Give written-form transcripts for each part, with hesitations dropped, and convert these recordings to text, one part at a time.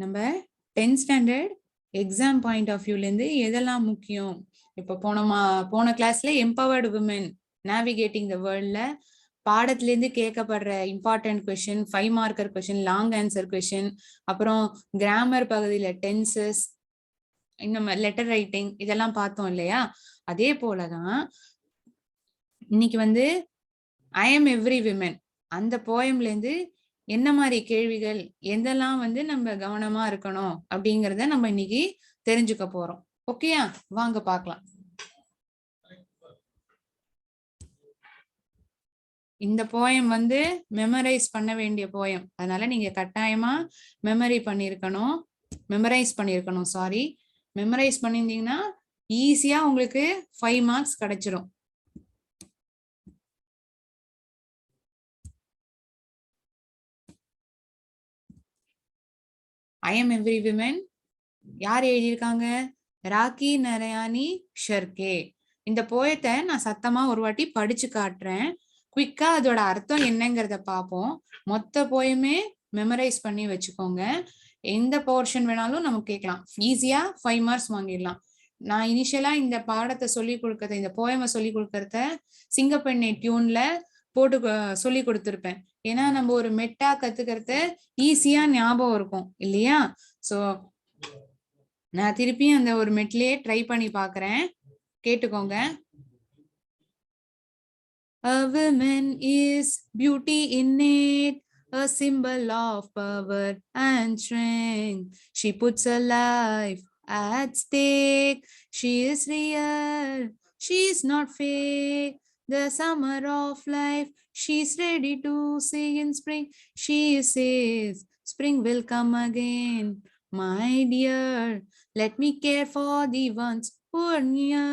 நம்ம 10th standard exam point of வியூலேருந்து எதெல்லாம் முக்கியம்? இப்போ போன கிளாஸ்ல எம்பவர்டு விமன் நேவிகேட்டிங் த வேர்ல்ட்ல பாடத்திலேருந்து கேட்கப்படுற important question, 5 marker question, long answer question, அப்புறம் கிராமர் பகுதியில் டென்சஸ், இந்த லெட்டர் ரைட்டிங் இதெல்லாம் பார்த்தோம் இல்லையா? அதே போலதான் இன்னைக்கு வந்து ஐ எம் எவ்ரி விமன் அந்த போயம்ல இருந்து என்ன மாதிரி கேள்விகள், எதெல்லாம் வந்து நம்ம கவனமா இருக்கணும் அப்படிங்கறத நம்ம இன்னைக்கு தெரிஞ்சுக்க போறோம். ஓகேயா? வாங்க பார்க்கலாம். இந்த போயம் வந்து மெமரைஸ் பண்ண வேண்டிய போயம், அதனால நீங்க கட்டாயமா மெமரைஸ் பண்ணிருக்கணும். சாரி, மெமரைஸ் பண்ணிருந்தீங்கன்னா ஈஸியா உங்களுக்கு 5 மார்க்ஸ் கிடைச்சிடும். ஐ எம் எவ்ரி விமன் யார் எழுதியிருக்காங்க? ராக்கி நரயானி ஷர்கே. இந்த போயத்தை நான் சத்தமா ஒரு வாட்டி படிச்சு காட்டுறேன். குவிக்கா அதோட அர்த்தம் என்னங்கிறத பார்ப்போம். மொத்த போயமே மெமரைஸ் பண்ணி வச்சுக்கோங்க. எந்த போர்ஷன் வேணாலும் நமக்கு கேட்கலாம். ஈஸியா 5 மார்க்ஸ் வாங்கிடலாம். நான் இனிஷியலா இந்த பாடத்தை சொல்லி கொடுக்கறத, இந்த போயமை சொல்லி கொடுக்கறத சிங்கப்பெண்ணை டியூன்ல போட்டு சொல்லி கொடுத்துருப்பேன். ஏன்னா நம்ம ஒரு மெட்டா கத்துக்கிறத ஈஸியா ஞாபகம் இருக்கும் இல்லையா? சோ நான் திருப்பியும் அந்த ஒரு மெட்லயே ட்ரை பண்ணி பாக்குறேன், கேட்டுக்கோங்க. A woman is beauty innate, a symbol of power and strength. She puts her life at stake. She is real, she is not fake. The summer of life, she's ready to sing in spring. She says, spring will come again, my dear. Let me care for the ones who are near.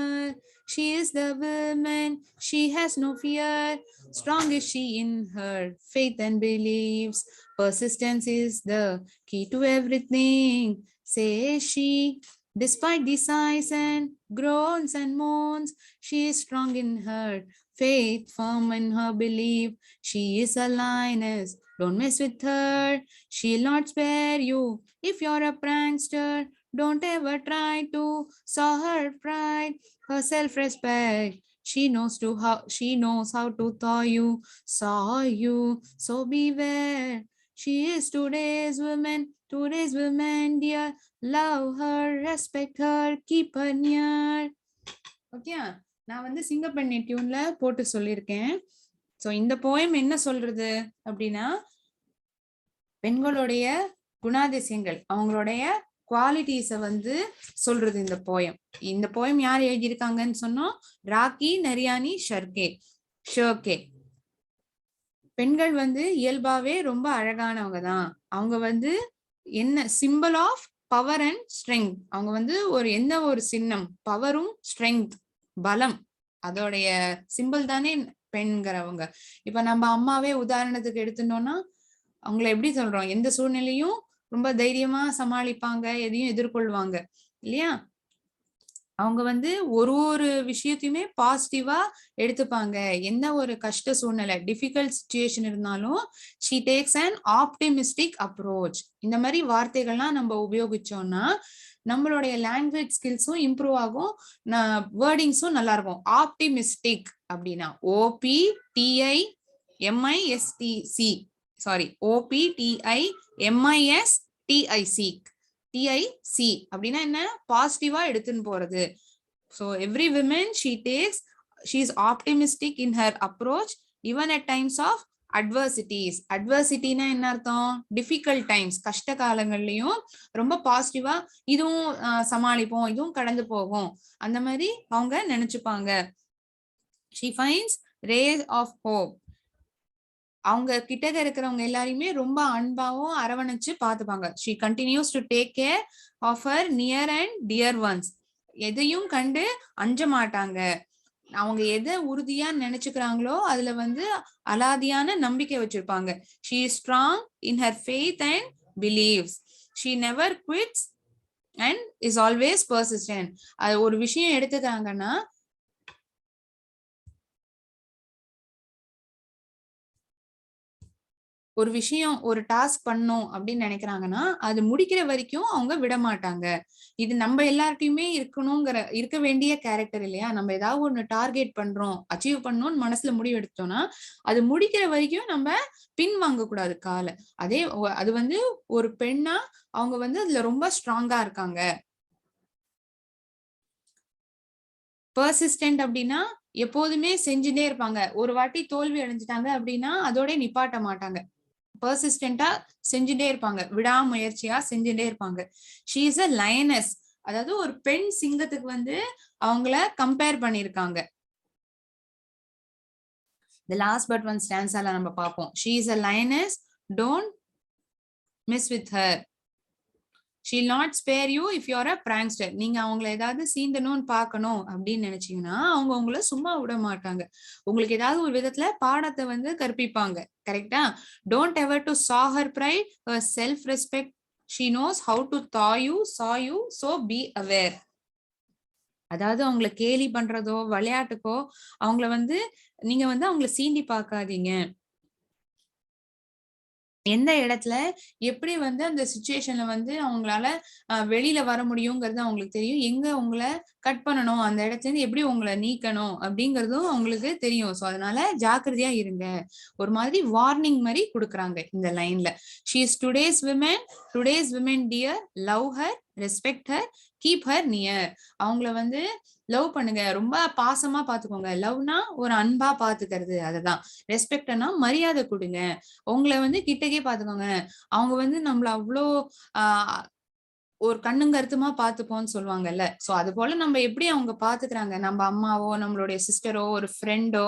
She is the woman, she has no fear. Strong is she in her faith and beliefs. Persistence is the key to everything, says she. Despite the sighs and groans and moans, she is strong in her faith, firm in her belief. She is a lioness, don't mess with her. She'll not spare you if you're a prankster. Don't ever try to saw her pride, her self-respect. She knows how to thaw you, saw you. So beware. She is today's woman, dear. Love her, respect her, keep her near. Okay, நான் வந்து சிங்கப்பெண்ணை டியூன்ல போட்டு சொல்லியிருக்கேன். So இந்த poem என்ன சொல்றது அப்படின்னா, பெண்களுடைய குணாதிசயங்கள், அவங்களுடைய குவாலிட்டிஸை வந்து சொல்றது இந்த போயம். இந்த போயம் யார் எழுதியிருக்காங்கன்னு சொன்னோம்? ராக்கி நரியானி ஷர்கே. பெண்கள் வந்து இயல்பாவே ரொம்ப அழகானவங்க தான். அவங்க வந்து என்ன symbol of power and strength. அவங்க வந்து எந்த ஒரு சின்னம், பவரும் ஸ்ட்ரெங்க், பலம், அதோடைய சிம்பிள் தானே பெண்கிறவங்க. இப்ப நம்ம அம்மாவே உதாரணத்துக்கு எடுத்துட்டோம்னா, அவங்களை எப்படி சொல்றோம்? எந்த சூழ்நிலையும் ரொம்ப தைரியமா சமாளிப்பாங்க, எதையும் எதிர்கொள்வாங்க இல்லையா? அவங்க வந்து ஒரு விஷயத்தையுமே பாசிட்டிவா எடுத்துப்பாங்க. என்ன ஒரு கஷ்ட சூழ்நிலை, டிஃபிகல்ட் சிச்சுவேஷன் இருந்தாலும் she takes an optimistic approach. இந்த மாதிரி வார்த்தைகள்லாம் நம்ம உபயோகிச்சோம்னா நம்மளுடைய லாங்குவேஜ் ஸ்கில்ஸும் இம்ப்ரூவ் ஆகும், வேர்டிங்ஸும் நல்லா இருக்கும். ஆப்டிமிஸ்டிக் அப்படின்னா OPTIMISTIC அப்படின்னா என்ன? பாசிட்டிவா எடுத்துன்னு போறது. So every woman she is optimistic in her approach even at times of adversities. அட்வர்சிட்டினா என்ன அர்த்தம்? டிஃபிகல்ட் டைம்ஸ், கஷ்ட காலங்கள்லயும் ரொம்ப பாசிட்டிவா இதுவும் சமாளிப்போம், இதுவும் கடந்து போகும், அந்த மாதிரி அவங்க நினைச்சுப்பாங்க. she finds rays of hope. அவங்க கிட்ட இருக்கிறவங்க எல்லாரையுமே ரொம்ப அன்பாவும் அரவணைச்சு பார்த்துப்பாங்க. she continues to take care of her near and dear ones. எதையும் கண்டு அஞ்ச மாட்டாங்க. அவங்க எதை உறுதியா நினைச்சுக்கிறாங்களோ அதுல வந்து அலாதியான நம்பிக்கை வச்சிருப்பாங்க. she is strong in her faith and believes. she never quits and is always persistent. அது ஒரு விஷயம் எடுத்துக்கிறாங்கன்னா ஒரு விஷயம் ஒரு டாஸ்க் பண்ணும் அப்படின்னு நினைக்கிறாங்கன்னா அது முடிக்கிற வரைக்கும் அவங்க விட மாட்டாங்க. இது நம்ம எல்லார்ட்டையுமே இருக்க வேண்டிய கேரக்டர் இல்லையா? நம்ம ஏதாவது ஒண்ணு டார்கெட் பண்றோம், அச்சீவ் பண்ணணும்னு மனசுல முடிவு எடுத்தோம்னா அது முடிக்கிற வரைக்கும் நம்ம பின் வாங்க கூடாது கால. அது வந்து ஒரு பெண்ணா அவங்க வந்து அதுல ரொம்ப ஸ்ட்ராங்கா இருக்காங்க. பெர்சிஸ்டன்ட் அப்படின்னா எப்போதுமே செஞ்சுட்டே இருப்பாங்க. ஒரு வாட்டி தோல்வி அடைஞ்சிட்டாங்க அப்படின்னா அதோட நிப்பாட்ட மாட்டாங்க. பெர்சிஸ்டன்ட்டா செஞ்சுட்டே இருப்பாங்க. விடாமுயற்சியா செஞ்சுட்டே இருப்பாங்க. She is a lioness. அதாவது ஒரு பெண் சிங்கத்துக்கு வந்து அவங்கள கம்பேர் பண்ணிருக்காங்க. The last but one stanzaல நம்ம பார்ப்போம். She is a lioness, don't mess with her. She'll not spare you if you're a prankster. நீங்க அவங்கள ஏதாவது சீண்டணும்னு பார்க்கணும் அப்படின்னு நினைச்சீங்கன்னா அவங்க உங்களை சும்மா விட மாட்டாங்க. உங்களுக்கு ஏதாவது ஒரு விதத்துல பாடத்தை வந்து கற்பிப்பாங்க. கரெக்டா? Don't ever to saw her pride, her self respect. She knows how to saw you, so be aware. அதாவது அவங்கள கேலி பண்றதோ விளையாட்டுக்கோ அவங்கள வந்து நீங்க வந்து அவங்கள சீண்டி பார்க்காதீங்க. எந்த இடத்துல எப்படி வந்து அந்த சிச்சுவேஷன்ல வந்து அவங்களால வெளியில வர முடியுங்கிறது அவங்களுக்கு தெரியும். எங்க உங்களை கட் பண்ணணும், அந்த இடத்துல இருந்து எப்படி உங்களை நீக்கணும் அப்படிங்கறதும் அவங்களுக்கு தெரியும். சோ அதனால ஜாக்கிரதையா இருங்க. ஒரு மாதிரி வார்னிங் மாதிரி கொடுக்குறாங்க இந்த லைன்ல. She is today's women dear, love her, respect her, keep her near. அவங்கள வந்து லவ் பண்ணுங்க, ரொம்ப பாசமா பாத்துக்கோங்க. லவ்னா ஒரு அன்பா பாத்துக்கிறது, அதுதான். ரெஸ்பெக்ட்னா மரியாதை கொடுங்க. உங்களை வந்து கிட்டக்கே பாத்துக்கோங்க. அவங்க வந்து நம்மள அவ்வளோ ஒரு கண்ணும் கருத்துமா பாத்துப்போம்னு சொல்லுவாங்கல்ல. சோ அது போல நம்ம எப்படி அவங்க பாத்துக்கிறாங்க, நம்ம அம்மாவோ நம்மளுடைய சிஸ்டரோ ஒரு ஃப்ரெண்டோ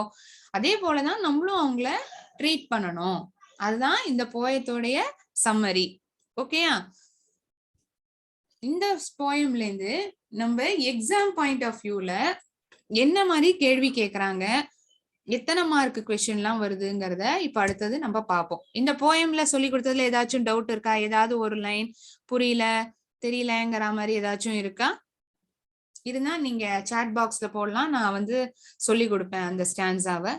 அதே போலதான் நம்மளும் அவங்கள ட்ரீட் பண்ணணும். அதுதான் இந்த போயத்தோடைய சம்மரி. ஓகேயா? இந்த போயம்ல இருந்து நம்ம எக்ஸாம் பாயிண்ட் ஆஃப் வியூல என்ன மாதிரி கேள்வி கேக்குறாங்க, எத்தனை மார்க் கொஸ்டின் எல்லாம் வருதுங்கிறத இப்ப அடுத்தது நம்ம பார்ப்போம். இந்த போயம்ல சொல்லி கொடுத்ததுல ஏதாச்சும் டவுட் இருக்கா? ஏதாவது ஒரு லைன் புரியல தெரியலங்கிற மாதிரி ஏதாச்சும் இருக்கா? இருந்தா நீங்க சாட் பாக்ஸ்ல போடலாம், நான் வந்து சொல்லி கொடுப்பேன் அந்த ஸ்டான்ஸாவை.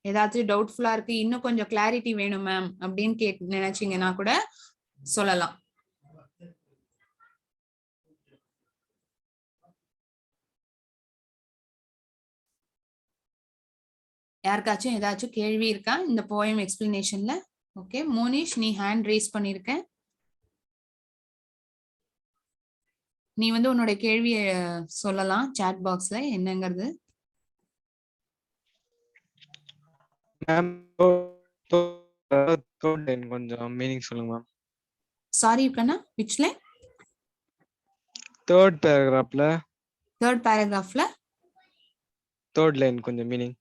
ஏதாச்சும் டவுட்ஃபுல்லா இருக்கு, இன்னும் கொஞ்சம் கிளாரிட்டி வேணும் மேம் அப்படின்னு நினைச்சீங்கன்னா கூட சொல்லலாம். யாருக்காச்சும் ஏதாச்சும் கேள்வி இருக்கா இந்த போயம் எக்ஸ்பிளனேஷன்ல? ஓகே மோனிஷ், நீ ஹேண்ட் ரேஸ் பண்ணிருக்க. நீ வந்து உன்னோட கேள்விய சொல்லலாம் சாட் பாக்ஸ்ல என்னங்கிறது. கொஞ்சம் மீனிங் சொல்லுங்க மேம். சாரி கண்ணா, which line? third paragraphல third line கொஞ்சம் meaning.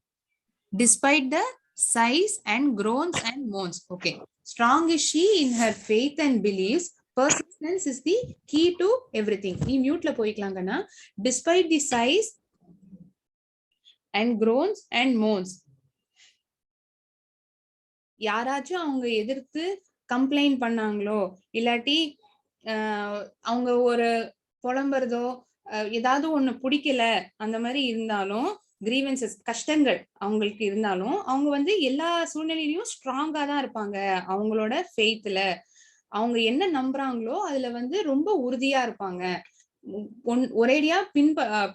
Despite the sighs and groans and moans. Okay. Strong is she in her faith and beliefs. Persistence is the key to everything. நீ மியூட்ல போய்க்கலாம் கண்ணா. Despite the sighs and groans and moans. யாராச்சும் அவங்க எதிர்த்து complaint பண்ணாங்களோ இல்லாட்டி அவங்க ஒரு புலம்புறதோ ஏதாவது ஒண்ணு பிடிக்கல அந்த மாதிரி இருந்தாலும், கிரீவன்சஸ் கஷ்டங்கள் அவங்களுக்கு இருந்தாலும் அவங்க வந்து எல்லா சூழ்நிலையிலும் ஸ்ட்ராங்கா தான் இருப்பாங்க. அவங்களோட ஃபெய்த்ல அவங்க என்ன நம்புறாங்களோ அதுல வந்து ரொம்ப உறுதியா இருப்பாங்க. ஒரேடியா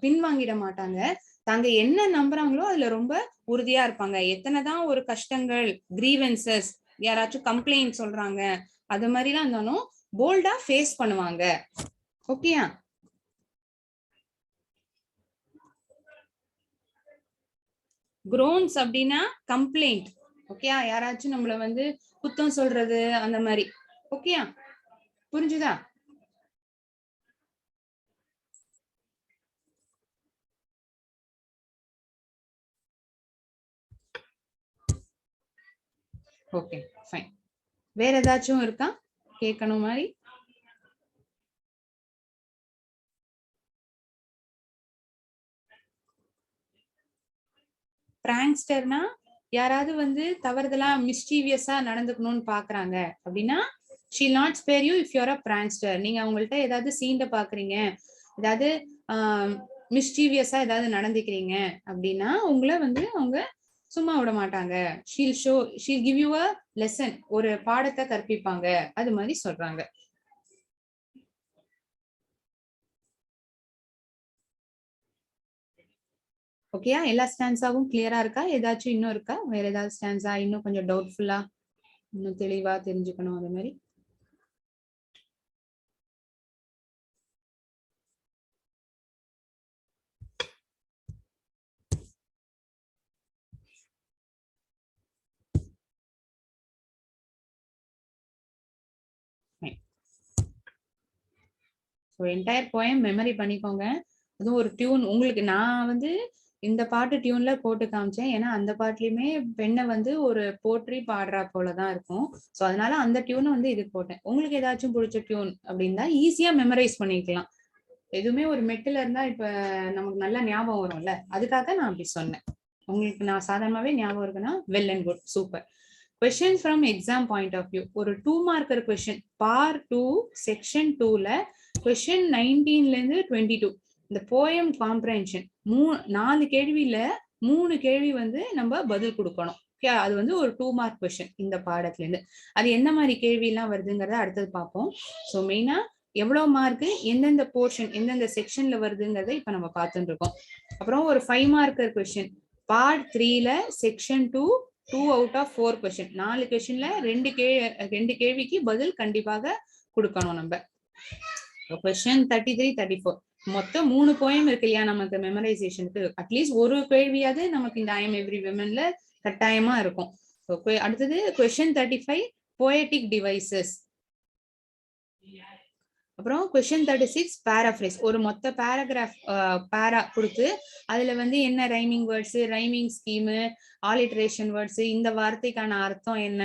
பின்வாங்கிட மாட்டாங்க. தாங்க என்ன நம்புறாங்களோ அதுல ரொம்ப உறுதியா இருப்பாங்க. எத்தனைதான் ஒரு கஷ்டங்கள், கிரீவன்சஸ், யாராச்சும் கம்ப்ளைண்ட் சொல்றாங்க அது மாதிரிலாம் இருந்தாலும் போல்டா ஃபேஸ் பண்ணுவாங்க. ஓகேயா? குரோன்ஸ் அப்படின்னா கம்ப்ளைண்ட். ஓகேயா? யாராச்சும் நம்மள வந்து குத்தம் சொல்றது அந்த மாதிரி. ஓகேயா? புரிஞ்சுதா? Okay fine. வேற ஏதாச்சும் இருக்கா கேட்கணும் மாதிரி? பிராங்க்ஸ்டர்னா யாராவது வந்து தவறுதலா மிஸ்டீவியஸா நடந்துக்கணும்னு பாக்குறாங்க அப்படின்னா she'll not spare you if you're a prankster. நீங்க அவங்கள்ட்ட ஏதாவது சீண்ட பாக்குறீங்க, ஏதாவது மிஸ்டீவியஸா ஏதாவது நடந்துக்கிறீங்க அப்படின்னா உங்களை வந்து அவங்க சும்மா விட மாட்டாங்க. Sheel give you a lesson, ஒரு பாடத்தை கற்பிப்பாங்க, அது மாதிரி சொல்றாங்க. ஓகேயா? எல்லா ஸ்டான்ஸாவும் கிளியரா இருக்கா? ஏதாச்சும் இன்னும் இருக்கா? வேற ஏதாவது ஸ்டான்ஸா இன்னும் கொஞ்சம் டவுட்ஃபுல்லா, இன்னும் தெளிவா தெரிஞ்சுக்கணும் அது மாதிரி? ஸோ என்டையர் போயம் மெமரி பண்ணிக்கோங்க. அதுவும் ஒரு டியூன் உங்களுக்கு நான் வந்து இந்த பாட்டு டியூன்ல போட்டு காமிச்சேன். ஏன்னா அந்த பாட்டுலயுமே பெண்ணை வந்து ஒரு போற்றி பாடுறா போலதான் இருக்கும். ஸோ அதனால அந்த டியூனை வந்து இதுக்கு போட்டேன். உங்களுக்கு ஏதாச்சும் பிடிச்ச டியூன் அப்படின்னா ஈஸியா மெமரைஸ் பண்ணிக்கலாம். எதுவுமே ஒரு மெட்டில இருந்தா இப்ப நமக்கு நல்லா ஞாபகம் வரும்ல, அதுக்காக நான் அப்படி சொன்னேன். உங்களுக்கு நான் சாதாரணமாவே ஞாபகம் இருக்குன்னா well and good, super. Question from exam point of view, ஒரு 2 மார்க்கர் கொஸ்டின் பார்ட் 2 செக்ஷன் 2ல கொஸ்டின் 19ல இருந்து 22 இந்த போயம் காம்ப்ரஹென்ஷன் 4 கேள்வியில 3 கேள்வி வந்து நம்ம பதில் கொடுக்கணும். அது வந்து ஒரு 2 மார்க் கொஸ்டின் இந்த பாடத்துல இருந்து. அது என்ன மாதிரி கேள்வி எல்லாம் வருதுங்கிறத அடுத்தது பார்ப்போம். ஸோ மெயினா எவ்வளவு மார்க் எந்தெந்த போர்ஷன் எந்தெந்த செக்ஷன்ல வருதுங்கிறத இப்ப நம்ம பார்த்துட்டு இருக்கோம். அப்புறம் ஒரு 5 மார்க்கர் கொஸ்டின் பார்ட் 3ல செக்ஷன் 2 2 அவுட் ஆஃப் 4 கொஸ்டின், 4 கொஸ்டின்ல 2 கேள்விக்கு பதில் கண்டிப்பாக கொடுக்கணும் நம்ம. கொஸ்டின் 33 34 மொத்தம் 3 போயம் இருக்கு இல்லையா நமக்கு மெமரைசேஷனுக்கு. அட்லீஸ்ட் ஒரு கேள்வியாவது நமக்கு இந்த ஐ எம் எவ்ரி விமன்ல கட்டாயமா இருக்கும். அடுத்தது கொஸ்டின் 35 போயட்டிக் டிவைசஸ். அப்புறம் கொஸ்டின் 36 பேராஃப்ரேஸ், ஒரு மொத்த பேராகிராஃப் பேரா கொடுத்து அதுல வந்து என்ன rhyming words, rhyming scheme, alliteration words, இந்த வார்த்தைக்கான அர்த்தம் என்ன,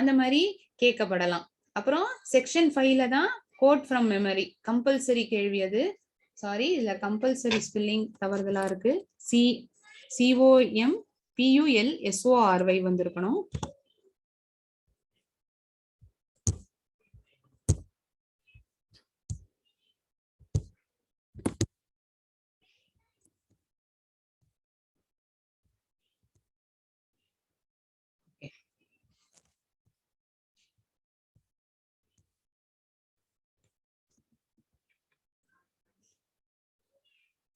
அந்த மாதிரி கேட்கப்படலாம். அப்புறம் செக்ஷன் 5ல தான் கோட் ஃப்ரம் மெமரி, கம்பல்சரி கேள்வி அது. சாரி, இதுல கம்பல்சரி ஸ்பெல்லிங் தவறுதலா இருக்கு. COMPULSORY வந்திருக்கணும்.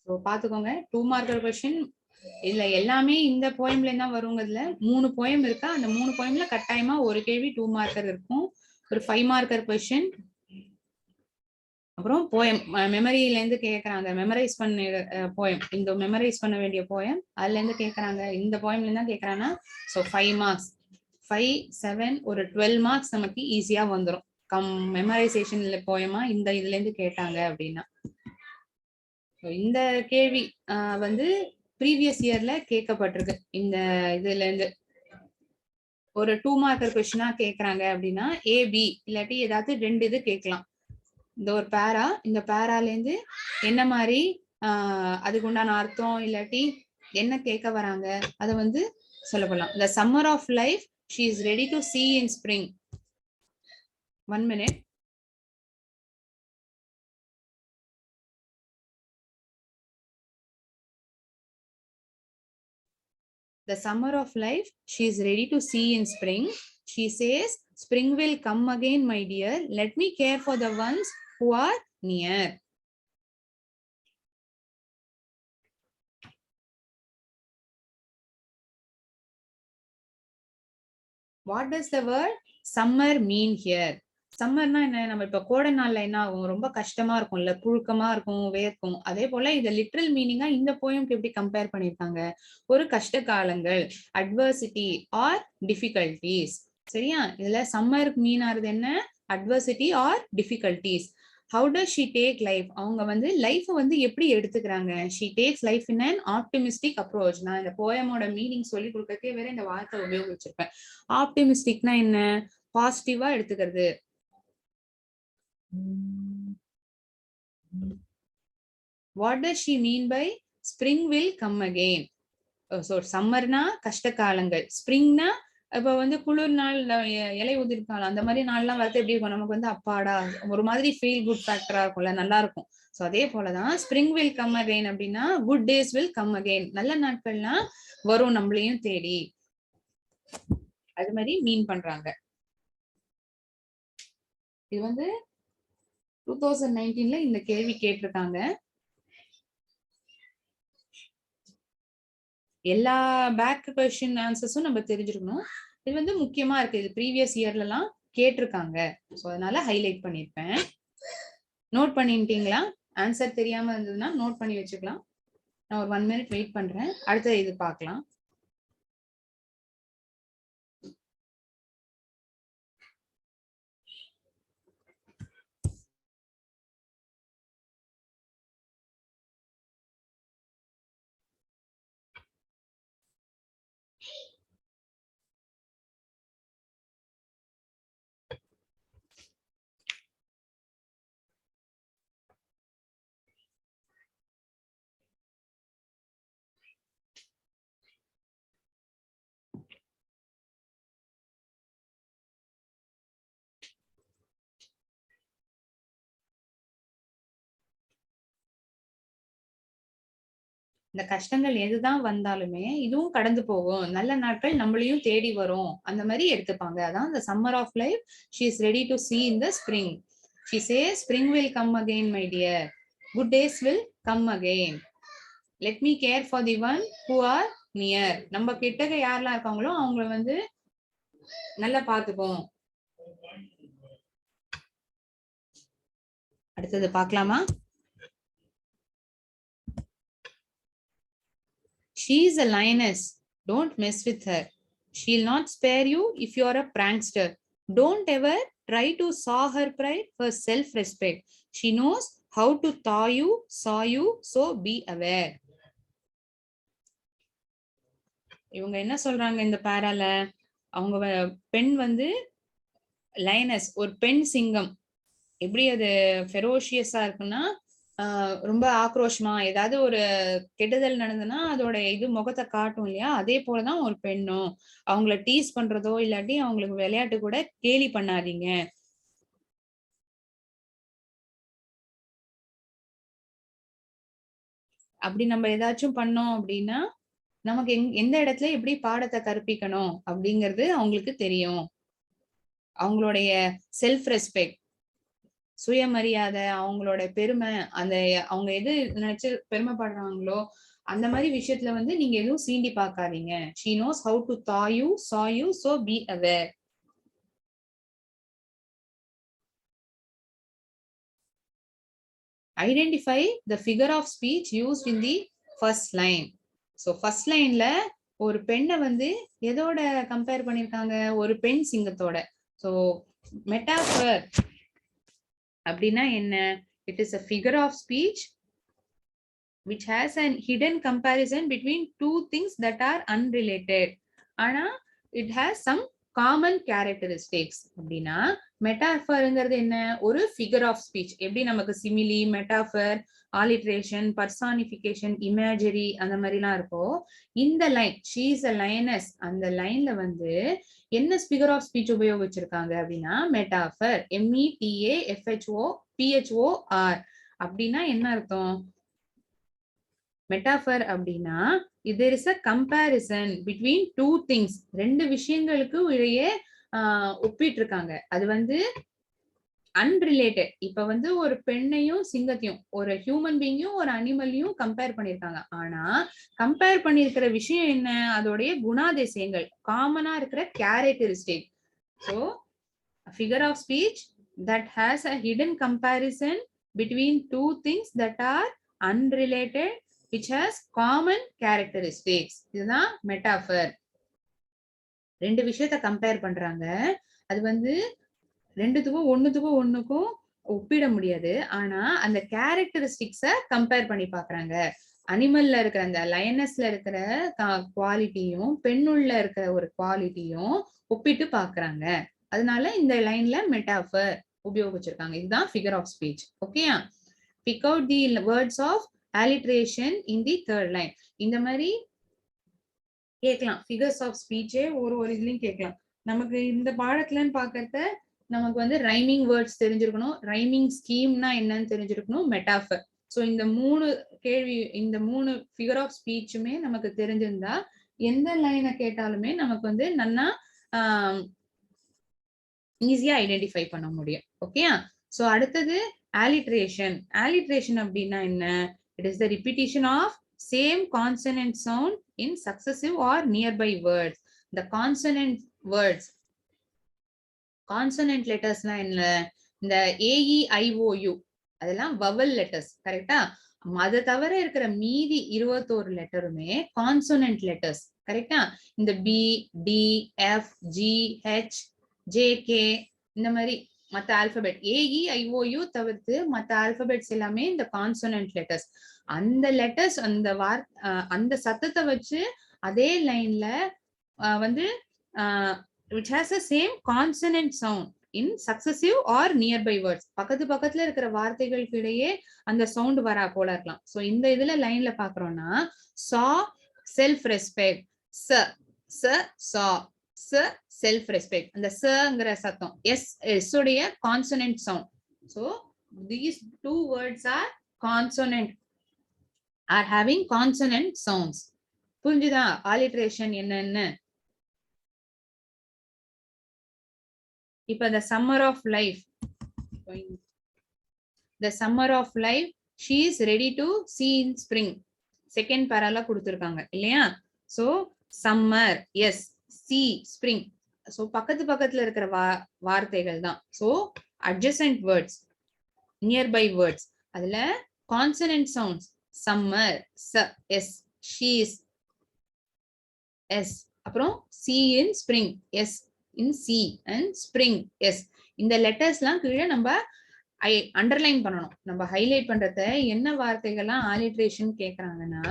ஸோ பாத்துக்கோங்க, 2 மார்க்கர் கொஸ்டின் இதுல எல்லாமே இந்த போயம்ல தான் வருங்கிறதுல 3 போயம் இருக்கா, அந்த 3 போயம்ல கட்டாயமா ஒரு கேள்வி 2 மார்க்கர் இருக்கும். ஒரு 5 மார்க்கர் கொஸ்டின். அப்புறம் போயம் மெமரியில இருந்து கேட்கறாங்க, மெமரைஸ் பண்ண போயம், இந்த மெமரைஸ் பண்ண வேண்டிய போயம் அதுல இருந்து கேட்கறாங்க, இந்த போயம்ல இருந்தா கேட்கறாங்கன்னா ஸோ 5 மார்க்ஸ், 5 7 ஒரு 12 மார்க்ஸ் நமக்கு ஈஸியா வந்துடும். மெமரைசேஷன்ல போயமா இந்த இதுல இருந்து கேட்டாங்க அப்படின்னா. இந்த கேள்வி வந்து ப்ரீவியஸ் இயர்ல கேட்கப்பட்டிருக்கு. இந்த இதுல இருந்து ஒரு 2 மார்க்கர் கொஸ்டினா கேட்கறாங்க அப்படின்னா AB இல்லாட்டி ஏதாவது 2 இது கேட்கலாம். இந்த ஒரு பேரா, இந்த பேரால இருந்து என்ன மாதிரி அதுக்கு உண்டான அர்த்தம் இல்லாட்டி என்ன கேட்க வராங்க அதை வந்து சொல்லப்படலாம். The summer of life she is ready to see in spring. 1 minute. The summer of life she is ready to see in spring. She says spring will come again, my dear, let me care for the ones who are near. What does the word summer mean here? சம்மர்னா என்ன, நம்ம இப்ப கோடை நாள்ல என்ன ஆகும், ரொம்ப கஷ்டமா இருக்கும்ல, புழுக்கமா இருக்கும், வேர்க்கும். அதே போல இத லிட்ரல் மீனிங்கா இந்த போயம்க்கு எப்படி கம்பேர் பண்ணிருக்காங்க, ஒரு கஷ்ட காலங்கள், அட்வர்சிட்டி ஆர் டிஃபிகல்டிஸ். சரியா? இதுல சம்மருக்கு மீன் ஆகுது என்ன, adversity or difficulties. How does she take life? அவங்க வந்து லைஃப் வந்து எப்படி எடுத்துக்கிறாங்க. She takes life in an optimistic approach. நான் இந்த போயமோட மீனிங் சொல்லி கொடுக்கறதே வேற இந்த வார்த்தை உபயோகிச்சிருப்பேன். ஆப்டிமிஸ்டிக்னா என்ன, பாசிட்டிவா எடுத்துக்கிறது. What does she mean by spring will come again? So சம்மர்னா கஷ்ட காலங்கள், ஸ்ப்ரிங்னா இப்ப வந்து குளிர் நாள், இலை உதிர் காலம், அந்த மாதிரி நாள்லாம் வரது எப்படி இருக்கும், நமக்கு வந்து அப்பாடா ஒரு மாதிரி ஃபீல் குட் ஃபேக்டரா இருக்கும்ல, நல்லா இருக்கும். ஸோ அதே போலதான் ஸ்ப்ரிங் வில் கம் அகெயின் அப்படின்னா good days will come again, நல்ல நாட்கள்லாம் வரும் நம்மளையும் தேடி. அது மாதிரி மீன் பண்றாங்க. இது வந்து 2019ல இந்த கேள்வி கேட்டிருக்காங்க. எல்லா பேக் கொஸ்டின் ஆன்சர்ஸும் நம்ம தெரிஞ்சிருக்கணும். இது வந்து முக்கியமா இருக்கு. இது ப்ரீவியஸ் இயர்ல எல்லாம் கேட்டிருக்காங்க. ஸோ அதனால ஹைலைட் பண்ணிருப்பேன். நோட் பண்ணிட்டீங்களா? ஆன்சர் தெரியாம இருந்ததுன்னா நோட் பண்ணி வச்சுக்கலாம். நான் ஒரு 1 minute வெயிட் பண்றேன். அடுத்த இது பார்க்கலாம். இந்த கஷ்டங்கள் எதுதான் வந்தாலுமே இதுவும் கடந்து போகும். நல்ல நாட்கள் நம்மளையும் தேடி வரும். அந்த மாதிரி எடுத்துப்பாங்க. அதான் the summer of life she is ready to see in the spring. She says spring will come again my dear. Good days will come again. Let me care for the one who are near. நம்ம கிட்டக்க யாரெல்லாம் இருக்காங்களோ அவங்கள வந்து நல்லா பாத்துப்போம். அடுத்தது பார்க்கலாமா? She is a lioness. Don't mess with her. She'll not spare you if you are a prankster. Don't ever try to saw her pride for self-respect. She knows how to saw you, so be aware. இவங்க என்ன சொல்றாங்க இந்த பேரால? அவங்க பெண் வந்து lioness, ஒரு பெண் சிங்கம். எப்படி அது ஃபெரோஷியஸா இருக்குன்னா ரொம்ப ஆக்ரோஷமா ஏதாவது ஒரு கெடுதல் நடந்ததுன்னா அதோட இது முகத்தை காட்டும் இல்லையா? அதே போலதான் ஒரு பெண்ணும். அவங்கள டீஸ் பண்றதோ இல்லாட்டி அவங்களுக்கு விளையாட்டு கூட கேலி பண்ணாதீங்க. அப்படி நம்ம ஏதாச்சும் பண்ணோம் அப்படின்னா நமக்கு எந்த இடத்துல எப்படி பாடத்தை கற்பிக்கணும் அப்படிங்கிறது அவங்களுக்கு தெரியும். அவங்களுடைய செல்ஃப் ரெஸ்பெக்ட், சுயமரியாதை, அவங்களோட பெருமை, அந்த அவங்க எது நினைச்சு பெருமைப்படுறாங்களோ அந்த மாதிரி விஷயத்துல வந்து நீங்க எதுவும் சீண்டி பார்க்காதீங்க. she knows how to saw you, so be aware. Identify the figure of speech used in the first line. so first lineல ஒரு பெண்ணை வந்து எதோட கம்பேர் பண்ணிருக்காங்க? ஒரு பெண் சிங்கத்தோட. so metaphor அப்படின்னா என்ன? it is a figure of speech which has an hidden comparison between two things that are unrelated. ஆனா it has some common characteristics. அப்படின்னா மெட்டாஃபர்ங்கிறது என்ன? ஒரு ஃபிகர் ஆஃப் ஸ்பீச். எப்படி நமக்கு simile, metaphor, alliteration, personification, imagery அந்த மாதிரிலாம் இருக்கோ, இந்த line she is a lioness, அந்த லைன்ல வந்து என்ன ஃபிகர் ஆஃப் ஸ்பீச் உபயோகிச்சிருக்காங்க அப்படின்னா மெட்டாஃபர். METAPHOR. அப்படின்னா என்ன அர்த்தம்? மெட்டாஃபர் அப்படின்னா there is a comparison between two things. ரெண்டு விஷயங்களுக்கு இடையே ஒப்பிட்டு இருக்காங்க. அது வந்து அன்ரிலேட்டட். இப்ப வந்து ஒரு பெண்ணையும் சிங்கத்தையும், ஒரு ஹியூமன் பீங்கையும் ஒரு அனிமலையும் கம்பேர் பண்ணிருக்காங்க. ஆனா கம்பேர் பண்ணிருக்கிற விஷயம் என்ன? அதோடைய குணாதிசயங்கள், காமனா இருக்கிற characteristic. so figure of speech that has a hidden comparison between two things that are unrelated which has common characteristics. இதுதான் மெட்டாஃபர். ரெண்டு விஷயத்தை கம்பேர் பண்றாங்க. அது வந்து ஒண்ணுத்துக்கும் ஒப்பிட முடியாது. ஆனா அந்த கேரக்டரிஸ்டிக்ஸ கம்பேர் பண்ணி பாக்குறாங்க. அனிமல்ல இருக்கிற அந்த லயனஸ்ல இருக்கிற குவாலிட்டியும் பெண்ணுள்ள இருக்கிற ஒரு குவாலிட்டியும் ஒப்பிட்டு பாக்குறாங்க. அதனால இந்த லைன்ல மெட்டாஃபர் உபயோகிச்சிருக்காங்க. இதுதான் ஃபிகர் ஆஃப் ஸ்பீச். ஓகேயா? Pick out the words of alliteration in the third line. இந்த மாதிரி கேட்கலாம். ஃபிகர்ஸ் ஆஃப் ஸ்பீச்சே ஒரு இதுலயும் கேட்கலாம். நமக்கு இந்த பாடத்துலன்னு பாக்கறத நமக்கு வந்து ரைமிங் வேர்ட்ஸ் தெரிஞ்சிருக்கணும், ரைமிங் ஸ்கீம்னா என்னன்னு தெரிஞ்சிருக்கணும், மெட்டாஃபர். ஸோ இந்த மூணு கேள்வி, இந்த மூணு ஃபிகர் ஆஃப் ஸ்பீச்சுமே நமக்கு தெரிஞ்சிருந்தா எந்த லைனை கேட்டாலுமே நமக்கு வந்து நல்லா ஈஸியா ஐடென்டிஃபை பண்ண முடியும். ஓகேயா? சோ அடுத்தது ஆலிட்ரேஷன். ஆலிட்ரேஷன் அப்படின்னா என்ன? It is the repetition of same consonant sound in successive or nearby words. இந்த கான்சனன்ட் வேர்ட்ஸ், கான்சனன்ட் லெட்டர்ஸ்லாம் என்ன? இந்த AEIOU அதெல்லாம் வவல் லெட்டர்ஸ். கரெக்டா? அதை தவிர இருக்கிற மீதி 21 லெட்டருமே கான்சனன்ட் லெட்டர்ஸ். கரெக்டா? இந்த B, D, F, G, H, JK இந்த மாதிரி மற்ற ஆல்பபெட் AEIOU தவிர்த்து மற்ற ஆல்பபெட்ஸ் எல்லாமே இந்த கான்சனன்ட் லெட்டர்ஸ். அந்த லெட்டர்ஸ் அந்த சத்தத்தை வச்சு அதே லைன்ல வந்து which has the same consonant sound in successive or nearby words. பக்கத்துல இருக்கிற வார்த்தைகளுக்கு இடையே அந்த சவுண்ட் வரா போல இருக்கலாம். சோ இந்த இதுல லைன்ல பாக்குறோம்னா saw self respect, saw self respect. அந்த sங்கிற சத்தம் s உடைய consonant sound. So these two words are consonant, are having consonant sounds. புரிஞ்சுதா alliteration என்னன்னு? இப்ப the summer of life, the summer of life, she is ready to see in spring. Second பேரால கொடுத்திருக்காங்க இல்லையா? So summer, S, C, spring. So பக்கத்துல இருக்கிற வார்த்தைகள் தான். So adjacent words, nearby words. அதுல consonant sounds summer, S, she is, S, அப்புறம் see in spring, S in C and spring, yes. இந்த லெட்டர்ஸ்லாம் கீழே நம்ம அண்டர்லைன் பண்ணணும். நம்ம ஹைலைட் பண்றத என்ன வார்த்தைகள்லாம் ஆலிட்ரேஷன் கேக்குறாங்கன்னா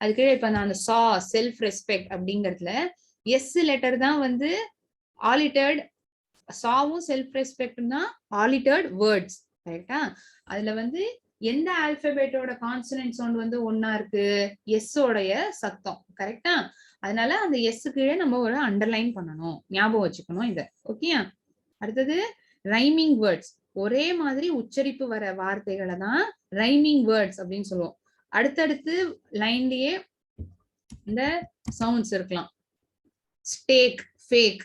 அது கீழே இப்ப நான் அந்த saw, self respect அப்படிங்கறதுல எஸ் லெட்டர் தான் வந்து ஆலிட்டர்ட். சாவும் செல்ஃப் ரெஸ்பெக்டும் தான் ஆலிட்டர்ட் வேர்ட்ஸ். கரெக்டா? அதுல வந்து எந்த ஆல்பபெட்டோட கான்சனன்ட் சவுண்ட் வந்து ஒன்னா இருக்கு? எஸ் உடைய சத்தம். கரெக்டா? அதனால அந்த எஸ் கீழே நம்ம ஒரு அண்டர்லைன் பண்ணணும், ஞாபகம் வச்சுக்கணும் இத. ஓகேயா? அடுத்தது ரைமிங் வேர்ட்ஸ். ஒரே மாதிரி உச்சரிப்பு வர வார்த்தைகளை தான் ரைமிங் வேர்ட்ஸ் அப்படின்னு சொல்லுவோம். அடுத்தடுத்து லைன்லயே இந்த சவுண்ட்ஸ் இருக்கலாம். Stack, fake.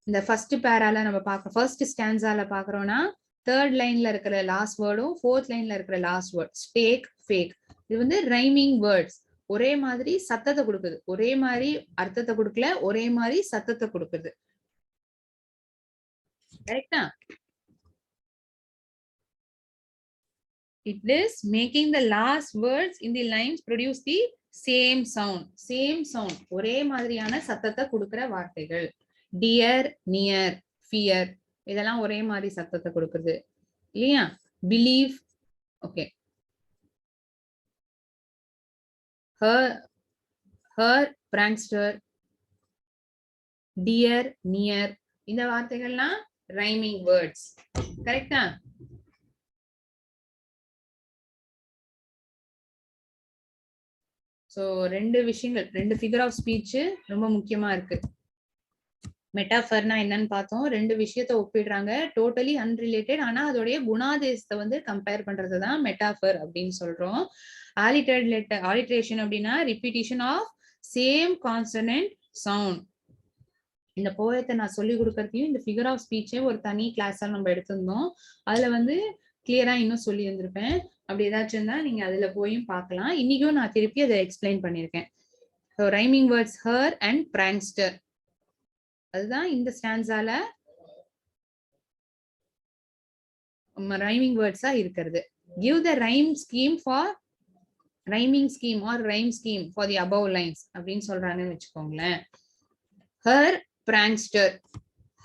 இந்த ஃபர்ஸ்ட் பேரால நம்ம பார்க்க ஃபர்ஸ்ட் ஸ்டான்ஸால பாக்குறோம்னா தேர்ட் லைன்ல இருக்கிற லாஸ்ட் வேர்டும் ஃபோர்த் லைன்ல இருக்கிற லாஸ்ட் வேர்ட் ஸ்டேக், ஃபேக். இது வந்து ரைமிங் வேர்ட்ஸ். ஒரே மாதிரி சத்தத்தை கொடுக்குது, ஒரே மாதிரி அர்த்தத்தை கொடுக்கல, ஒரே மாதிரி சத்தத்தை கொடுக்குது. கரெக்டா? It is making the last words in the lines produce the same sound. Same sound. ஒரே மாதிரியான சத்தத்தை கொடுக்கிற வார்த்தைகள். Dear, near, fear இதெல்லாம் ஒரே மாதிரி சத்தத்தை கொடுக்குது இல்லையா? Believe, okay. Her, prankster, dear, near இந்த வார்த்தைகள்லாம் ரைமிங் வேர்ட்ஸ். கரெக்டா? சோ ரெண்டு விஷயங்கள், ரெண்டு ஃபிகர் ஆஃப் ஸ்பீச் ரொம்ப முக்கியமா இருக்கு. மெட்டாஃபர்னா என்னன்னு பார்த்தோம். ரெண்டு விஷயத்த ஒப்பிடுறாங்க, டோட்டலி அன்ரிலேட்டட், ஆனா அதோடைய குணாதேசத்தை வந்து கம்பேர் பண்றதுதான் மெட்டாஃபர் அப்படின்னு சொல்றோம். ஆலிட்டர்ட் லெட்டர், ஆலிட்ரேஷன் அப்படின்னா repetition of same consonant sound. இந்த போயத்தை நான் சொல்லி கொடுக்கறதையும் இந்த ஃபிகர் ஆஃப் ஸ்பீச்சே ஒரு தனி கிளாஸா நம்ம எடுத்திருந்தோம். அதுல வந்து கிளியரா இன்னும் சொல்லி இருந்திருப்பேன். அப்படி ஏதாச்சும் இருந்தா நீங்க அதுல போயும் பார்க்கலாம். இன்னைக்கும் நான் திருப்பி அதை எக்ஸ்பிளைன் பண்ணிருக்கேன். Rhyming words her and prankster, அதுதான் இந்த ஸ்டான்ஸால ரைமிங் வேர்ட்ஸா இருக்கிறது. Give the rhyme scheme for rhyming scheme or rhyme scheme for the above lines அப்படின்னு சொல்றாங்கன்னு வச்சுக்கோங்களேன். Her, prankster.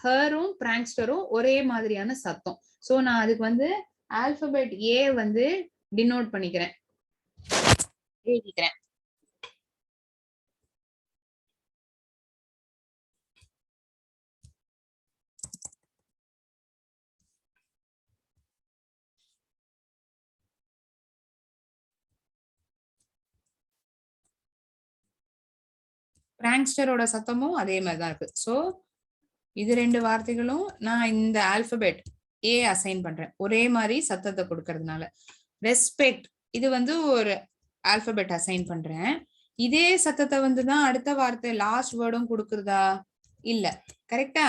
ஹரும் பிராங்ஸ்டரும் ஒரே மாதிரியான சத்தம். சோ நான் அதுக்கு வந்து ஆல்பபெட் ஏ வந்து டினோட் பண்ணிக்கிறேன், எழுதிக்கிறேன். பிராங்ஸ்டரோட சத்தமும் அதே மாதிரிதான் இருக்கு. சோ இது ரெண்டு வார்த்தைகளும் நான் இந்த ஆல்பபெட் ஏ அசைன் பண்றேன், ஒரே மாதிரி சத்தத்தை கொடுக்கறதுனால. ரெஸ்பெக்ட், இது வந்து ஒரு ஆல்பபெட் அசைன் பண்றேன். இதே சத்தத்தை வந்துதான் அடுத்த வார்த்தை லாஸ்ட் வேர்டும் கொடுக்குறதா? இல்ல. கரெக்டா?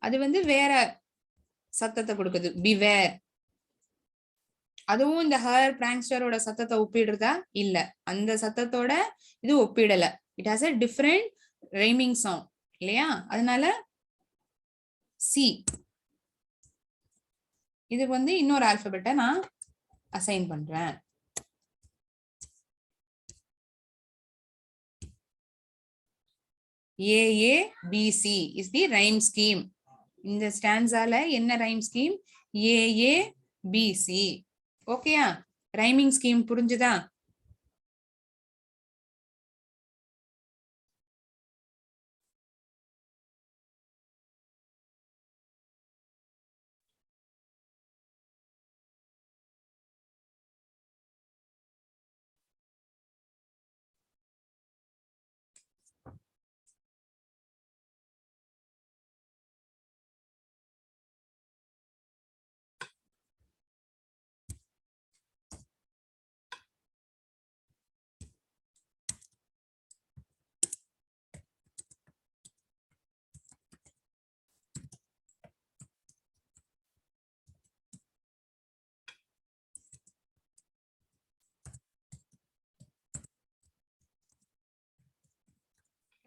அது வந்து வேற சத்தத்தை கொடுக்குது. பிவேர். அதுவும் இந்த ஹர் பிராங்க்ஸ்டரோட சத்தத்தை ஒப்பிடுறதா? இல்ல. அந்த சத்தத்தோட இது ஒப்பிடல. It has a different rhyming sound இல்லையா? அதனால சி. இது வந்து இன்னொரு ஆல்பபெட்டை நான் அசைன் பண்றேன். AABC is the rhyme scheme. இந்த ஸ்டான்ஸால என்ன ரைம் ஸ்கீம்? AABC. ஓகேயா? ரைமிங் ஸ்கீம் புரிஞ்சுதா?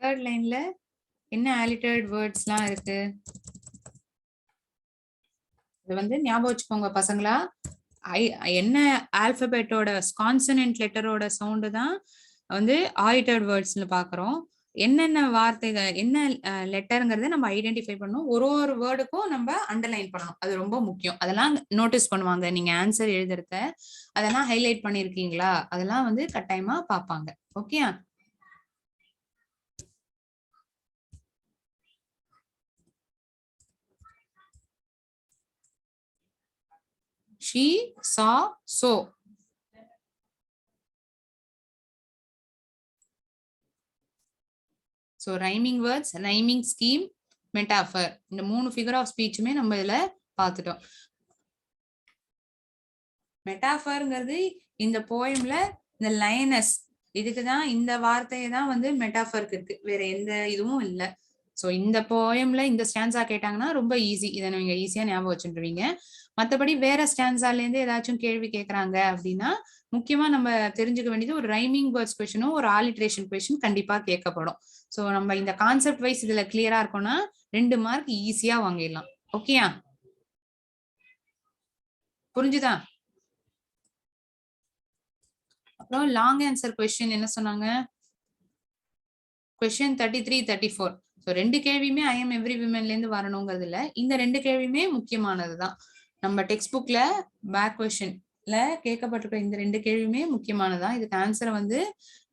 தேர்ட் லைன்ல என்ன ஆலிட்டர்ட் வேர்ட்ஸ்லாம் இருக்கு? இது வந்து ஞாபகம் வச்சுக்கோங்க பசங்களா. என்ன ஆல்பபெட்டோட கான்சனன்ட் லெட்டரோட சவுண்டு தான் வந்து ஆலிட்டர்ட் வேர்ட்ஸ்ல பாக்குறோம். என்னென்ன வார்த்தைகள் என்ன லெட்டருங்கிறத நம்ம ஐடென்டிஃபை பண்ணணும். ஒரு ஒரு வேர்டுக்கும் நம்ம அண்டர்லைன் பண்ணணும். அது ரொம்ப முக்கியம். அதெல்லாம் நோட்டீஸ் பண்ணுவாங்க. நீங்க ஆன்சர் எழுதுறத அதெல்லாம் ஹைலைட் பண்ணிருக்கீங்களா? அதெல்லாம் வந்து கட்டாயமா பார்ப்பாங்க. Okay? She saw so. So rhyming words, rhyming scheme, metaphor. இந்த மூணு ஃபிகர் ஆஃப் ஸ்பீச்சுமே நம்ம இதுல பார்த்துட்டோம். மெட்டாஃபர்ங்கிறது இந்த போயம்ல இந்த லைனஸ் இதுக்குதான் இந்த வார்த்தையை தான் வந்து மெட்டாஃபருக்கு இருக்கு. வேற எந்த இதுவும் இல்லை. ஸோ இந்த போயம்ல இந்த ஸ்டான்ஸா கேட்டாங்கன்னா ரொம்ப ஈஸி. இதை நீங்க ஈஸியா ஞாபகம் வச்சுருவீங்க. மற்றபடி வேற ஸ்டான்ஸால இருந்து ஏதாச்சும் கேள்வி கேட்கறாங்க அப்படின்னா முக்கியமா நம்ம தெரிஞ்சுக்க வேண்டியது ஒரு ரைமிங் வேர்ட்ஸ் கொஸ்டினும் ஒரு ஆலிட்ரேஷன் கொஸ்டின் கண்டிப்பா கேட்கப்படும். ஸோ நம்ம இந்த கான்செப்ட் வைஸ் இதுல கிளியரா இருக்கோம்னா 2 மார்க் ஈஸியா வாங்கிடலாம். ஓகேயா? புரிஞ்சுதா? அப்புறம் லாங் ஆன்சர் கொஸ்டின் என்ன சொன்னாங்க? கொஸ்டின் 33, 34. ஸோ 2 கேள்வியுமே ஐ எம் எவ்ரி விமன்ல இருந்து வரணுங்கிறது இல்ல. இந்த 2 கேள்வியுமே முக்கியமானதுதான். நம்ம டெக்ஸ்ட் புக்ல பேக் கொஸ்டின்ல கேட்கப்பட்டிருக்க இந்த 2 கேள்வியுமே முக்கியமானதான். இதுக்கு ஆன்சரை வந்து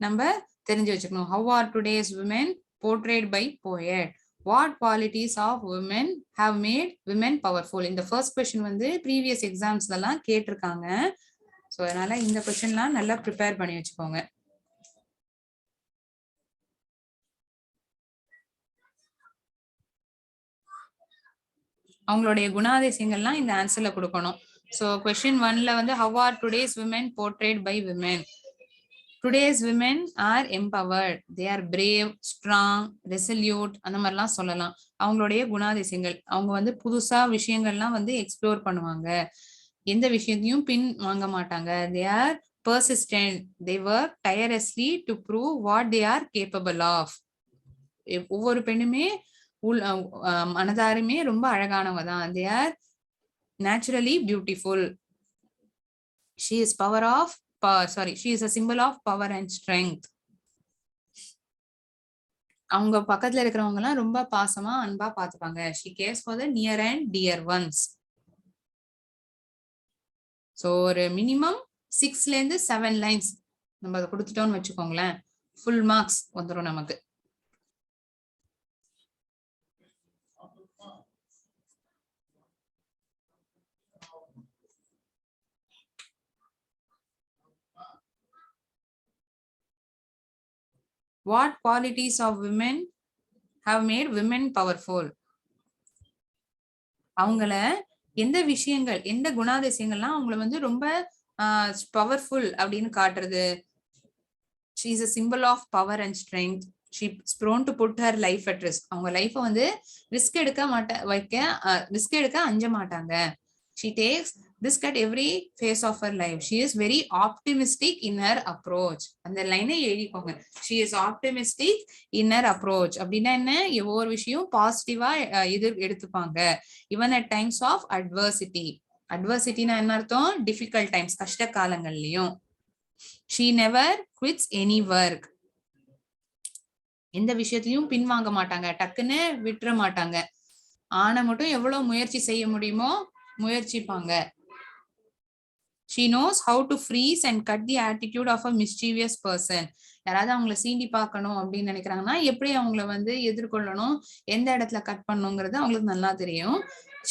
நம்ம தெரிஞ்சு வச்சுக்கணும். How are today's women portrayed by poet? What qualities of women have made women powerful? இந்த ஃபர்ஸ்ட் கொஸ்டின் வந்து ப்ரீவியஸ் எக்ஸாம்ஸ்ல எல்லாம் கேட்டிருக்காங்க. ஸோ அதனால இந்த கொஸ்டின்லாம் நல்லா ப்ரிப்பேர் பண்ணி வச்சுக்கோங்க. அவங்களுடைய குணாதிசயங்கள்லாம் இந்த ஆன்சர்ல கொடுக்கணும். ஸோ கொஸ்டின் 1ல வந்து how are today's women portrayed by women? Today's women are empowered, they are brave, strong, resolute, அந்த மாதிரிலாம் சொல்லலாம். அவங்களுடைய குணாதிசயங்கள் அவங்க வந்து புதுசா விஷயங்கள்லாம் வந்து எக்ஸ்ப்ளோர் பண்ணுவாங்க. எந்த விஷயத்தையும் பின் வாங்க மாட்டாங்க. They are persistent, they work tirelessly to prove what they are capable of. ஒவ்வொரு பெண்ணுமே மனதாருமே ரொம்ப அழகானவங்க தான். They are naturally beautiful. She is power of she is a symbol of power and strength. அவங்க பக்கத்துல இருக்கிறவங்க எல்லாம் ரொம்ப பாசமா அன்பா பாத்துப்பாங்க. she cares for the near and dear ones. So ஒரு மினிமம் 6ல இருந்து 7 லைன்ஸ் நம்ம அதை கொடுத்துட்டோம்னு வச்சுக்கோங்களேன், ஃபுல் மார்க்ஸ் வந்துடும் நமக்கு. What qualities of women have made women powerful? அவங்கள எந்த விஷயங்கள் எந்த குணாதிசயங்கள்லாம் அவங்கள வந்து ரொம்ப பவர்ஃபுல் அப்படின்னு காட்டுறது? she is a symbol of power and strength. She is prone to put her life at risk. அவங்க லைஃப வந்து ரிஸ்க் எடுக்க அஞ்ச மாட்டாங்க. She takes risk at every phase of her life. She is very optimistic in her approach. அந்த லைனை எழுதிக்கோங்க. She is optimistic in her approach. அப்படின்னா என்ன? ஒவ்வொரு விஷயம் பாசிட்டிவா எடுத்துப்பாங்க. Even at times of adversity. அட்வர்சிட்டினா என்ன அர்த்தம்? டிஃபிகல்ட் டைம்ஸ், கஷ்ட காலங்கள்லயும். She never quits any work. எந்த விஷயத்திலையும் பின்வாங்க மாட்டாங்க, டக்குன்னு விட்டுற மாட்டாங்க. ஆனா மட்டும் எவ்வளவு முயற்சி செய்ய முடியுமோ முயற்சிப்பாங்க. She knows how to freeze and cut the attitude of a mischievous person. யாராவது அவங்கள சீண்டி பார்க்கணும் அப்படின்னு நினைக்கிறாங்கன்னா எப்படி அவங்கள வந்து எதிர்கொள்ளணும், எந்த இடத்துல கட் பண்ணுங்கிறது அவங்களுக்கு நல்லா தெரியும்.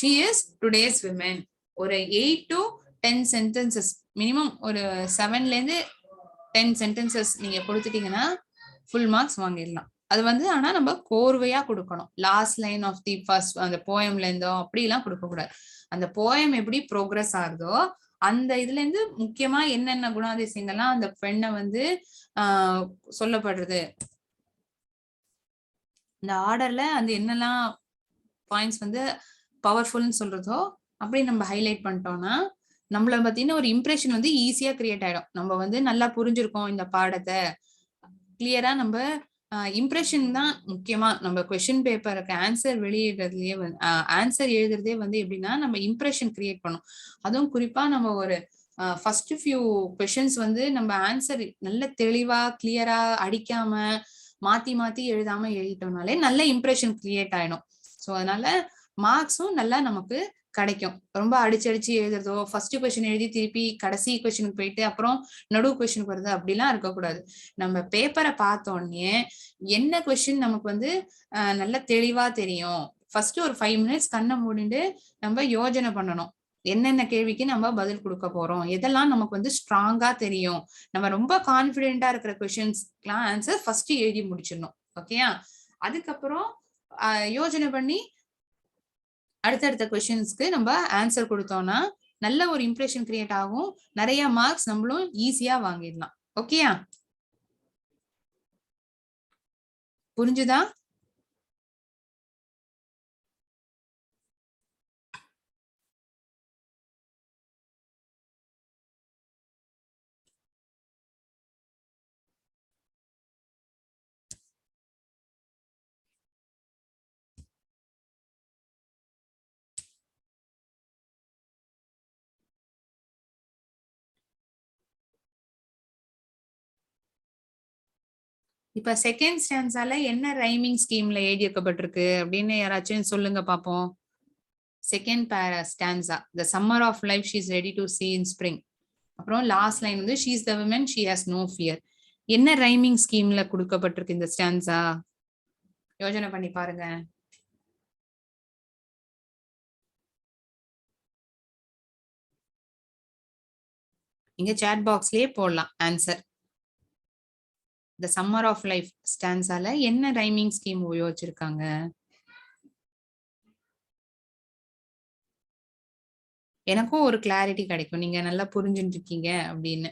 She is today's women. ஒரு 8 to 10 sentences மினிமம், ஒரு 7ல இருந்து 10 sentences நீங்க கொடுத்துட்டீங்கன்னா ஃபுல் மார்க்ஸ் வாங்கிடலாம். அது வந்து ஆனா நம்ம கோர்வையா கொடுக்கணும். Last line of the first அந்த போயம்ல இருந்தோ அப்படிலாம் கொடுக்க கூடாது. அந்த போயம் எப்படி ப்ரோக்ரஸ் ஆகுதோ அந்த இதுல இருந்து முக்கியமா என்னென்ன குணாதிசயங்கள்லாம் அந்த பெண்ணை வந்து சொல்லப்படுறது, இந்த ஆர்டர்ல அந்த என்னெல்லாம் பாயிண்ட்ஸ் வந்து பவர்ஃபுல்னு சொல்றதோ அப்படி நம்ம ஹைலைட் பண்ணிட்டோம்னா நம்மள பத்தின ஒரு இம்ப்ரெஷன் வந்து ஈஸியா கிரியேட் ஆயிடும். நம்ம வந்து நல்லா புரிஞ்சிருக்கோம் இந்த பாடத்தை, கிளியரா நம்ம இம்ப்ரெஷன் தான் முக்கியமா. நம்ம கொஸ்டின் பேப்பருக்கு ஆன்சர் வெளியிடுறதுலயே ஆன்சர் எழுதுறதே வந்து எப்படின்னா நம்ம இம்ப்ரெஷன் கிரியேட் பண்ணும். அதுவும் குறிப்பா நம்ம ஒரு ஃபர்ஸ்ட் ஃபியூ கொஸ்டின்ஸ் வந்து நம்ம ஆன்சர் நல்ல தெளிவா கிளியரா அடிக்காம மாத்தி மாத்தி எழுதாம எழுதிட்டோம்னாலே நல்ல இம்ப்ரெஷன் கிரியேட் ஆயிடும். ஸோ அதனால மார்க்ஸும் நல்லா நமக்கு கிடைக்கும். ரொம்ப அடிச்சு எழுதுறதோ, ஃபர்ஸ்ட் கொஸ்டின் எழுதி திருப்பி கடைசி கொஸ்டினுக்கு போயிட்டு அப்புறம் நடுவு கொஸ்டினுக்கு வருது அப்படிலாம் இருக்கக்கூடாது. நம்ம பேப்பரை பார்த்தோன்னே என்ன கொஸ்டின் நமக்கு வந்து நல்ல தெளிவா தெரியும். ஃபர்ஸ்ட் ஒரு 5 minutes கண்ணை மூடிட்டு நம்ம யோஜனை பண்ணணும். என்னென்ன கேள்விக்கு நம்ம பதில் கொடுக்க போறோம், எதெல்லாம் நமக்கு வந்து ஸ்ட்ராங்கா தெரியும். நம்ம ரொம்ப கான்பிடென்டா இருக்கிற கொஸ்டின்ஸ்க்குலாம் ஆன்சர் ஃபர்ஸ்ட் எழுதி முடிச்சிடணும். ஓகேயா? அதுக்கப்புறம் யோஜனை பண்ணி அடுத்தடுத்த கொஸ்டின்ஸ்க்கு நம்ம ஆன்சர் கொடுத்தோம்னா நல்ல ஒரு இம்ப்ரெஷன் கிரியேட் ஆகும். நிறைய மார்க்ஸ் நம்மளும் ஈஸியா வாங்கிடலாம். ஓகேயா? புரிஞ்சுதா? இப்ப செகண்ட் ஸ்டான்ஸால என்ன ரைமிங் ஸ்கீம்ல எழுதி வைக்கப்பட்டிருக்கு அப்படின்னு யாராச்சும் சொல்லுங்க பாப்போம். Second stanza, the summer of life she is ready to see in spring. அப்புறம் லாஸ்ட் லைன் வந்து she is the woman she has no fear. என்ன ரைமிங் ஸ்கீம்ல கொடுக்கப்பட்டிருக்கு இந்த ஸ்டான்ஸா? யோசனை பண்ணி பாருங்க. இங்க சாட் பாக்ஸ்லயே போடலாம் answer. the summer of life ஸ்டான்ஸால என்ன ரைமிங் ஸ்கீம் உபயோகிச்சிருக்காங்க? எனக்கும் ஒரு கிளாரிட்டி கிடைக்கும் நீங்க நல்லா புரிஞ்சுட்டு இருக்கீங்க அப்படின்னு.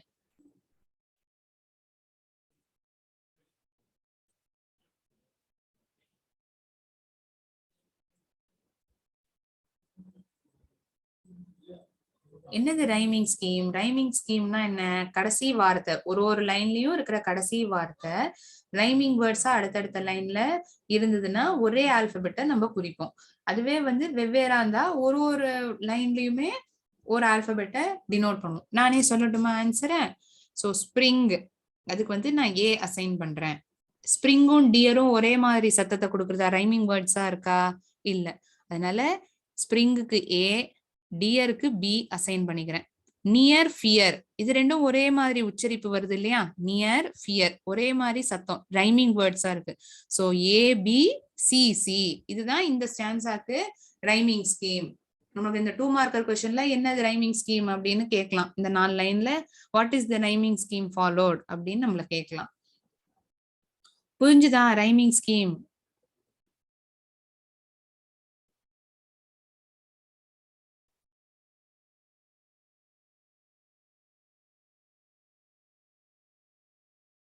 என்னது ரைமிங் ஸ்கீம்? ரைமிங் ஸ்கீம்னா என்ன? கடைசி வார்த்தை, ஒரு லைன்லயும் இருக்கிற கடைசி வார்த்தை ரைமிங் வேர்ட்ஸா அடுத்தடுத்த லைன்ல இருந்ததுன்னா ஒரே ஆல்பபெட்டை நம்ம குறிப்போம். அதுவே வந்து வெவ்வேறா இருந்தா ஒரு லைன்லயுமே ஒரு ஆல்பபெட்டை டினோட் பண்ணும். நானே சொல்லட்டுமா ஆன்சரை? ஸோ ஸ்ப்ரிங், அதுக்கு வந்து நான் ஏ அசைன் பண்றேன். ஸ்ப்ரிங்கும் டியரும் ஒரே மாதிரி சத்தத்தை கொடுக்குறதா? ரைமிங் வேர்ட்ஸா இருக்கா? இல்ல. அதனால ஸ்ப்ரிங்குக்கு ஏ, டியருக்கு பி அசைன் பண்ணிக்கிறேன். நியர் ஃபியர், இது ரெண்டும் ஒரே மாதிரி உச்சரிப்பு வருது இல்லையா? நியர் ஃபியர் ஒரே மாதிரி சத்தம், ரைமிங் வேர்ட்ஸா இருக்கு. ஸோ ஏ பி சி சி, இதுதான் இந்த ஸ்டான்ஸாக்கு ரைமிங் ஸ்கீம். நமக்கு இந்த 2 மார்க்கர் கொஸ்டின்ல என்னது ரைமிங் ஸ்கீம் அப்படின்னு கேட்கலாம். இந்த 4 லைன்ல what is the rhyming scheme followed அப்படின்னு நம்மள கேட்கலாம். புரிஞ்சுதா ரைமிங் ஸ்கீம்?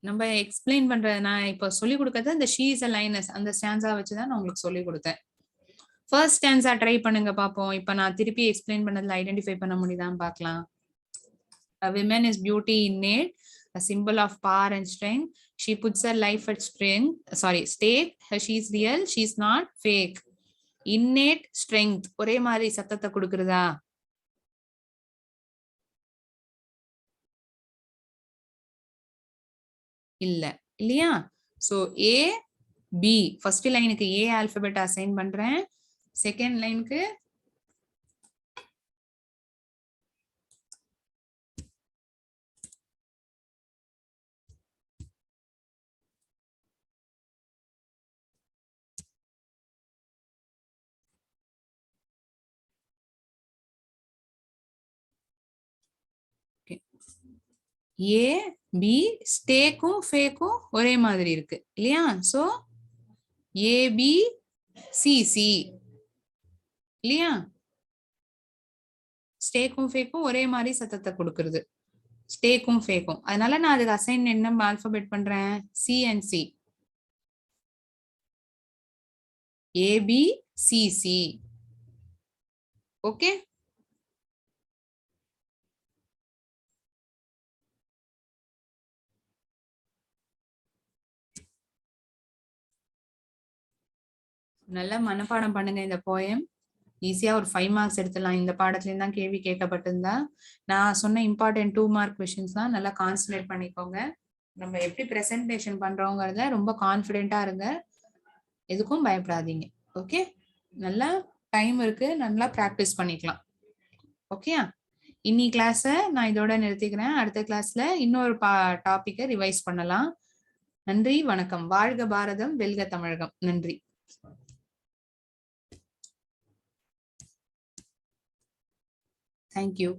நம்ம எக்ஸ்பிளைன் பண்ற நான் இப்போ சொல்லி கொடுக்கறது அந்த ஷீ இஸ் அ லைனஸ் அந்த ஸ்டான்ஸா வச்சு தான் நான் உங்களுக்கு சொல்லி கொடுத்தேன். ஃபர்ஸ்ட் ஸ்டான்ஸா ட்ரை பண்ணுங்க பாப்போம். இப்போ நான் திருப்பி எக்ஸ்பிளைன் பண்ணதுல ஐடென்டிஃபை பண்ண முடியுதான்னு பார்க்கலாம். A woman is beauty innate, a symbol of power and strength. She puts her life at stake. She is real, she is not fake. Innate strength ஒரே மாதிரி சத்தத்தை கொடுக்கிறதா? இல்ல இல்லையா? சோ ஏ பி ஃபர்ஸ்ட் லைனுக்கு ஏ alphabet assign பண்றேன். Second லைனுக்கு ஏ B ஸ்டேக்கும் ஃபேக்கும் ஒரே மாதிரி இருக்கு இல்லையா? சோ ஏபி சிசி இல்லையா? ஸ்டேக்கும் ஃபேக்கும் ஒரே மாதிரி சத்தத்தை கொடுக்கிறது, ஸ்டேக்கும் ஃபேக்கும். அதனால நான் அதுக்கு அசைன் என்ன ஆல்பபெட் பண்றேன்? C and C. A B C C. Okay, நல்லா மனப்பாடம் பண்ணுங்க இந்த போயம். ஈஸியா ஒரு 5 மார்க்ஸ் எடுத்துடலாம். இந்த பாடத்துல இருந்தா கேள்வி கேட்கப்பட்டிருந்தா நான் சொன்ன இம்பார்ட்டன்ட் 2 மார்க் கொஸ்டின்ஸ் தான் நல்லா கான்சன்ட்ரேட் பண்ணிக்கோங்க. நம்ம எப்படி பிரசன்டேஷன் பண்றோங்கிறத ரொம்ப கான்ஃபிடென்ட்டா இருங்க, எதுக்கும் பயப்படாதீங்க. ஓகே, நல்லா டைம் இருக்கு, நல்லா பிராக்டிஸ் பண்ணிக்கலாம். ஓகே, இன்னி கிளாஸ நான் இதோட நிறுத்திக்கிறேன். அடுத்த கிளாஸ்ல இன்னொரு டாபிக்கை ரிவைஸ் பண்ணலாம். நன்றி, வணக்கம். வாழ்க பாரதம், வெல்க தமிழகம். நன்றி. Thank you.